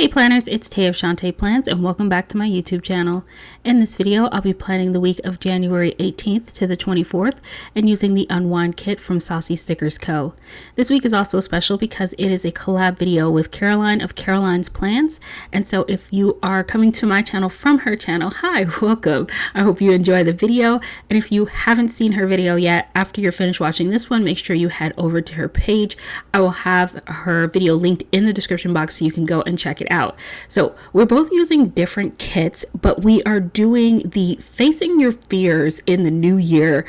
Hey planners, it's Tay of Shantae Plans and welcome back to my YouTube channel. In this video, I'll be planning the week of January 18th to the 24th and using the Unwind kit from Saucy Stickers Co. This week is also special because it is a collab video with Caroline of CarolinePlans, and so if you are coming to my channel from her channel, hi, welcome. I hope you enjoy the video, and if you haven't seen her video yet, after you're finished watching this one, make sure you head over to her page. I will have her video linked in the description box so you can go and check it out. So we're both using different kits, but we are doing the Facing Your Fears in the New Year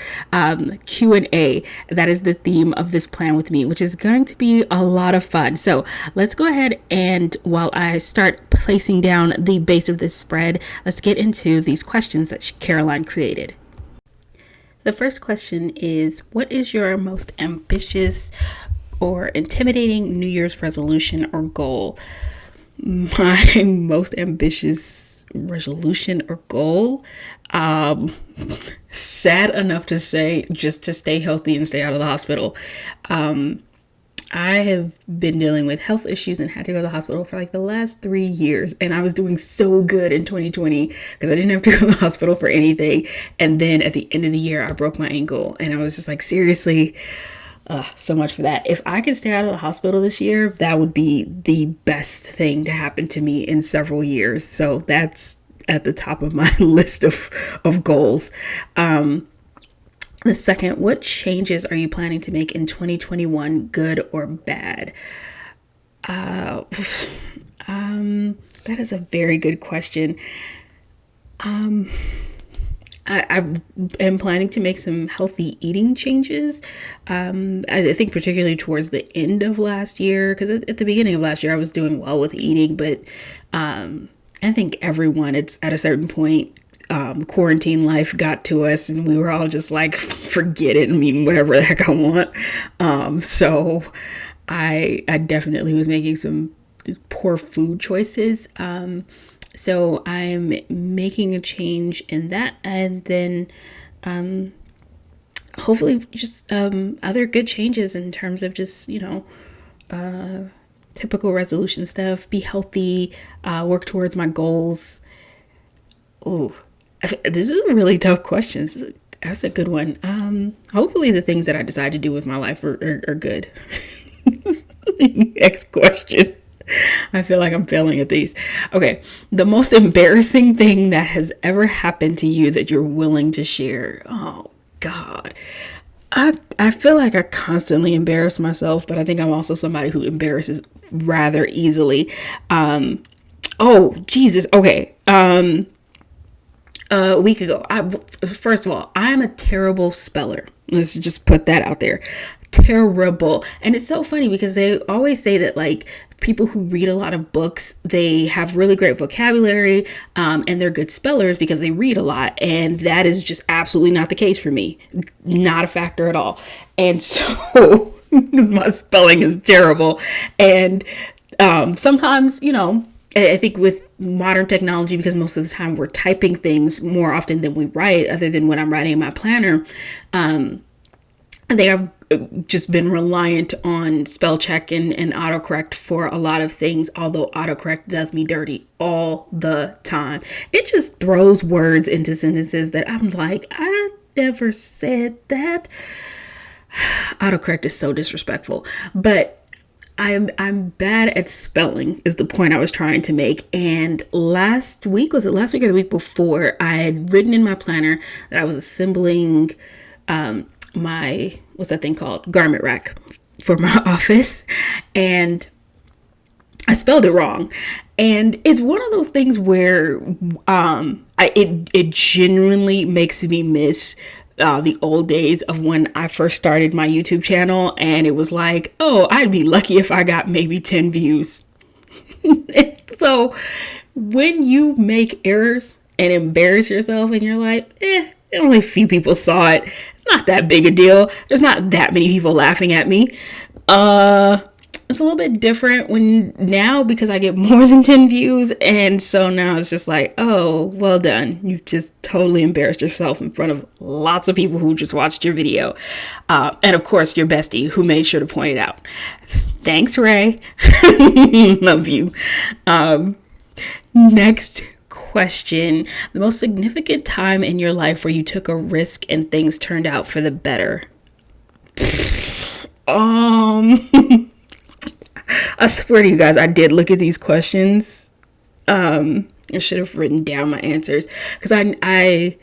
Q&A. That is the theme of this plan with me, which is going to be a lot of fun. So let's go ahead and while I start placing down the base of this spread, let's get into these questions that Caroline created. The first question is, what is your most ambitious or intimidating New Year's resolution or goal? My most ambitious resolution or goal, sad enough to say, just to stay healthy and stay out of the hospital. I have been dealing with health issues and had to go to the hospital for like the last 3 years, and I was doing so good in 2020 because I didn't have to go to the hospital for anything. And then at the end of the year, I broke my ankle, and I was just like, seriously. So much for that. If I could stay out of the hospital this year, that would be the best thing to happen to me in several years. So that's at the top of my list of goals. The second, what changes are you planning to make in 2021, good or bad? That is a very good question. I am planning to make some healthy eating changes. I think particularly towards the end of last year, because at the beginning of last year, I was doing well with eating, but I think everyone, it's at a certain point, quarantine life got to us and we were all just like, forget it. I mean, whatever the heck I want. So I definitely was making some poor food choices. So I'm making a change in that, and then hopefully just other good changes in terms of just, typical resolution stuff, be healthy, work towards my goals. Oh, this is a really tough question. That's a good one. Hopefully the things that I decide to do with my life are good. Next question. I feel like I'm failing at these. Okay. The most embarrassing thing that has ever happened to you that you're willing to share. Oh God. I feel like I constantly embarrass myself, but I think I'm also somebody who embarrasses rather easily. Oh Jesus. Okay. A week ago, first of all, I'm a terrible speller. Let's just put that out there. Terrible. And it's so funny because they always say that like people who read a lot of books, they have really great vocabulary, and they're good spellers because they read a lot. And that is just absolutely not the case for me. Not a factor at all. And so my spelling is terrible. And sometimes, I think with modern technology, because most of the time we're typing things more often than we write, other than when I'm writing in my planner, they have just been reliant on spell check and autocorrect for a lot of things, although autocorrect does me dirty all the time. It just throws words into sentences that I'm like, I never said that. Autocorrect is so disrespectful, but I'm bad at spelling is the point I was trying to make. And last week or the week before, I had written in my planner that I was assembling my, what's that thing called? Garment rack for my office. And I spelled it wrong. And it's one of those things where it genuinely makes me miss the old days of when I first started my YouTube channel. And it was like, oh, I'd be lucky if I got maybe 10 views. So when you make errors and embarrass yourself and you're like, only a few people saw it. It's not that big a deal. There's not that many people laughing at me. It's a little bit different now because I get more than 10 views. And so now it's just like, oh, well done. You've just totally embarrassed yourself in front of lots of people who just watched your video. And of course, your bestie who made sure to point it out. Thanks, Ray. Love you. Next question. The most significant time in your life where you took a risk and things turned out for the better. I swear to you guys, I did look at these questions. I should have written down my answers because I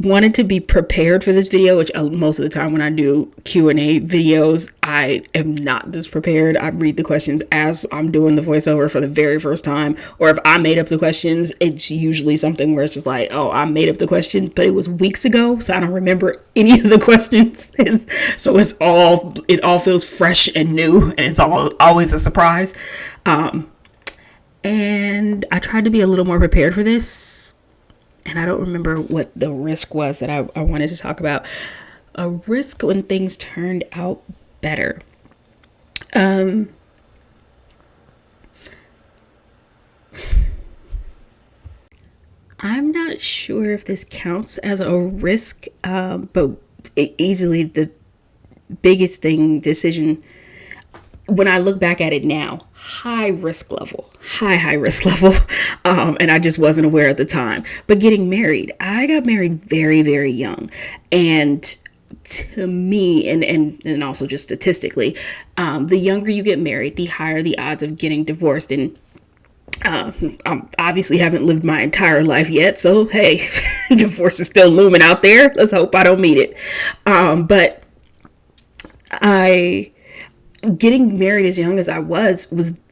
wanted to be prepared for this video, which most of the time when I do Q&A videos, I am not this prepared. I read the questions as I'm doing the voiceover for the very first time, or if I made up the questions, it's usually something where it's just like, oh, I made up the question, but it was weeks ago, so I don't remember any of the questions. So it all feels fresh and new, and it's always a surprise. And I tried to be a little more prepared for this. And I don't remember what the risk was that I wanted to talk about. A risk when things turned out better. I'm not sure if this counts as a risk, but easily the biggest decision, when I look back at it now, high risk level. And I just wasn't aware at the time. But getting married, I got married very, very young. And to me, and also just statistically, the younger you get married, the higher the odds of getting divorced. And I obviously haven't lived my entire life yet. So, hey, divorce is still looming out there. Let's hope I don't meet it. But getting married as young as I was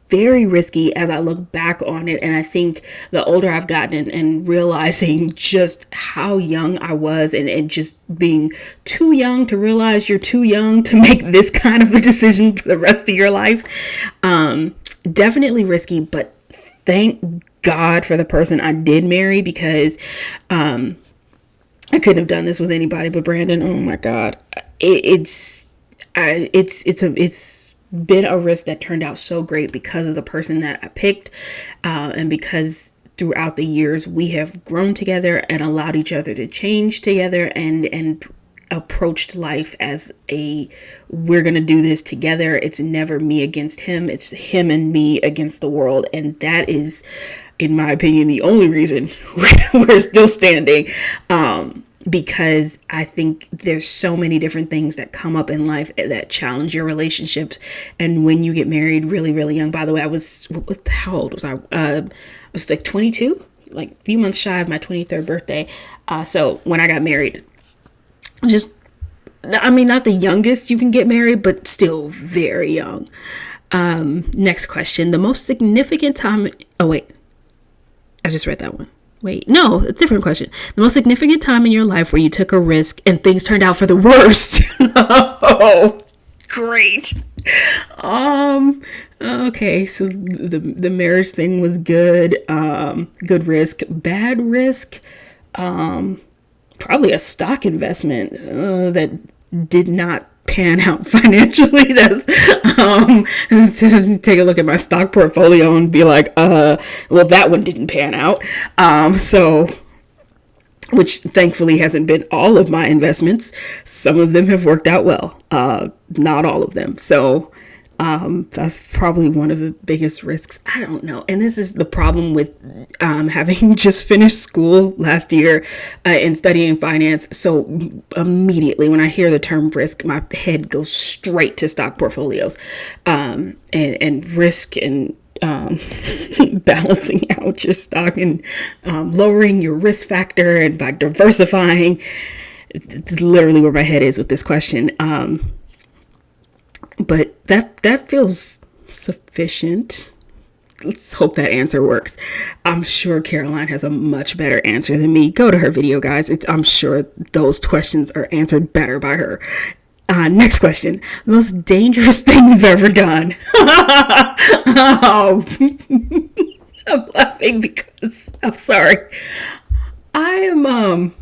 very risky as I look back on it. And I think the older I've gotten and realizing just how young I was and just being too young to realize you're too young to make this kind of a decision for the rest of your life. Definitely risky, but thank God for the person I did marry, because I couldn't have done this with anybody but Brandon. Oh my God. It's been a risk that turned out so great because of the person that I picked, and because throughout the years we have grown together and allowed each other to change together and approached life as we're gonna do this together. It's never me against him, it's him and me against the world. And that is, in my opinion, the only reason we're still standing. Because I think there's so many different things that come up in life that challenge your relationships. And when you get married really, really young, by the way, how old was I? I was like 22, like a few months shy of my 23rd birthday. So when I got married, not the youngest you can get married, but still very young. Next question. The most significant time. Oh, wait, I just read that one. Wait, no, it's a different question. The most significant time in your life where you took a risk and things turned out for the worst. Oh, great. Okay, so the marriage thing was good. Good risk. Bad risk. Probably a stock investment that did not pan out financially. That's take a look at my stock portfolio and be like, well, that one didn't pan out. So, which thankfully hasn't been all of my investments. Some of them have worked out well, not all of them. So that's probably one of the biggest risks. I don't know. And this is the problem with having just finished school last year and studying finance. So immediately when I hear the term risk, my head goes straight to stock portfolios and risk and balancing out your stock and lowering your risk factor and by diversifying. It's literally where my head is with this question. But that feels sufficient. Let's hope that answer works. I'm sure Caroline has a much better answer than me. Go to her video, guys. I'm sure those questions are answered better by her. Next question. The most dangerous thing you've ever done. Oh, I'm laughing because I'm sorry. I am,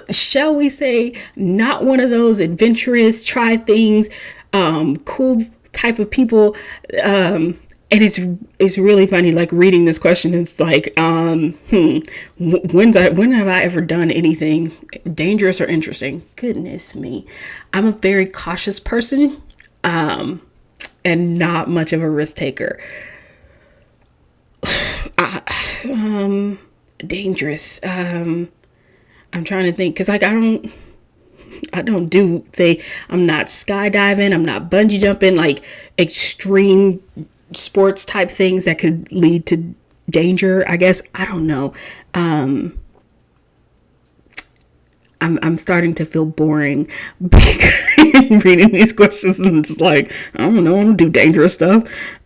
shall we say, not one of those adventurous, try things, cool type of people. And it's really funny, like reading this question. It's like, when have I ever done anything dangerous or interesting? Goodness me. I'm a very cautious person. and not much of a risk taker. Dangerous. I'm trying to think, because like I'm not skydiving, I'm not bungee jumping, like extreme sports type things that could lead to danger, I guess. I don't know. I'm starting to feel boring reading these questions, and I'm just like, I don't know, I don't do dangerous stuff.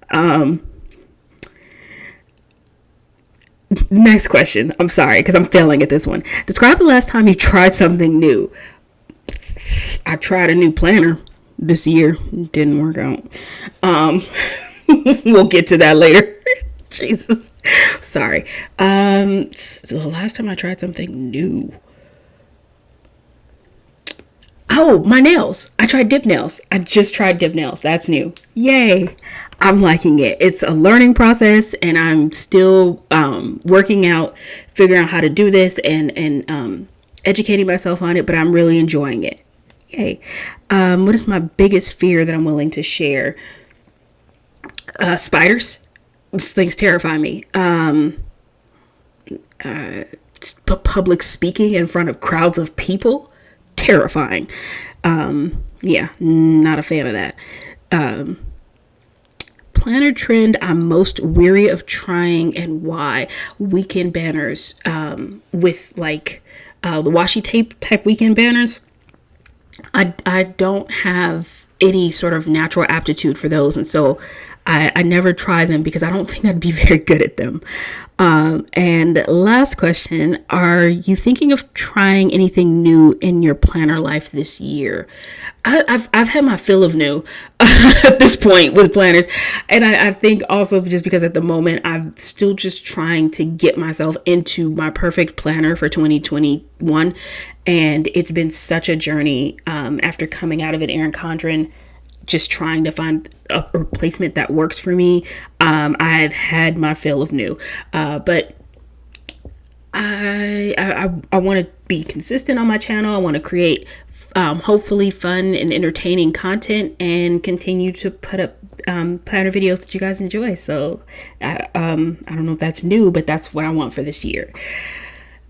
Next question. I'm sorry, because I'm failing at this one. Describe the last time you tried something new. I tried a new planner this year. Didn't work out. We'll get to that later. Jesus. Sorry. So the last time I tried something new. Oh, my nails. I tried dip nails. I just tried dip nails. That's new. Yay. I'm liking it. It's a learning process, and I'm still working out, figuring out how to do this and educating myself on it, but I'm really enjoying it. Yay. What is my biggest fear that I'm willing to share? Spiders. These things terrify me. Public speaking in front of crowds of people. Terrifying. Yeah, not a fan of that. Planner trend I'm most weary of trying and why. Weekend banners, with like the washi tape type weekend banners. I don't have any sort of natural aptitude for those, and so I never try them because I don't think I'd be very good at them. And last question, are you thinking of trying anything new in your planner life this year? I've had my fill of new at this point with planners. And I think also just because at the moment I'm still just trying to get myself into my perfect planner for 2021. And it's been such a journey after coming out of an Erin Condren, just trying to find a replacement that works for me. I've had my fill of new, but I want to be consistent on my channel. I want to create hopefully fun and entertaining content and continue to put up planner videos that you guys enjoy. So I don't know if that's new, but that's what I want for this year.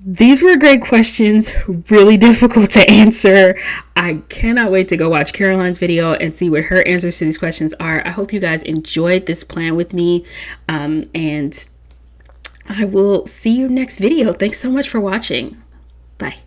These were great questions, really difficult to answer. I cannot wait to go watch Caroline's video and see what her answers to these questions are. I hope you guys enjoyed this plan with me, and I will see you next video. Thanks so much for watching. Bye.